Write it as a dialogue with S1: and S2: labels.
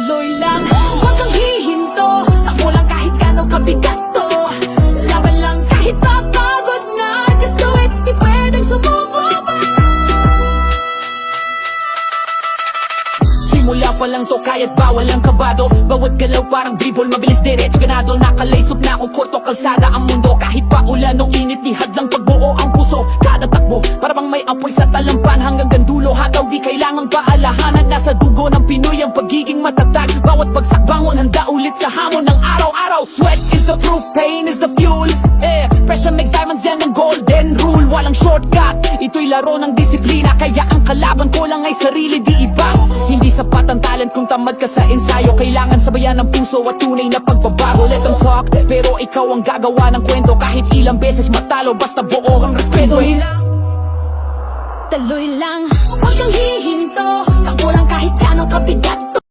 S1: tuloy lang. Huwag kang hihinto, takbo lang kahit gano'ng kabigat to. Laban lang kahit papagod na, just do it, di pwedeng sumuko pa. Simula pa lang to, kaya't bawal ang kabado. Bawat galaw parang dribble, mabilis diretso ganado. Nakalaysop na akong korto, kalsada ang mundo. Kahit pa ulan o init, di hadlang pagbuo ang puso. Kada takbo, para bang may apoy sa talampan. Hanggang gandulo, hataw di kailangang paalahanan. Nasa dugo ng Pinoy ang pagiging matatag. Bawat bagsak bangon, handa ulit sa hamon ng araw-araw. Sweat is the proof, pain is the fuel. Pressure makes diamonds, yan ang golden rule. Walang shortcut, ito'y laro ng disiplina. Kaya ang kalaban ko lang ay sarili, di iba. Hindi sapat ang talent kung tamad ka sa ensayo. Kailangan sabayan ng puso at tunay na pagbabago. Let them talk, pero ikaw ang gagawa ng kwento. Kahit ilang beses matalo, basta buo ang respeto. Tuloy lang, huwag kang hihinto, takbo lang kahit gano'ng kabigat to.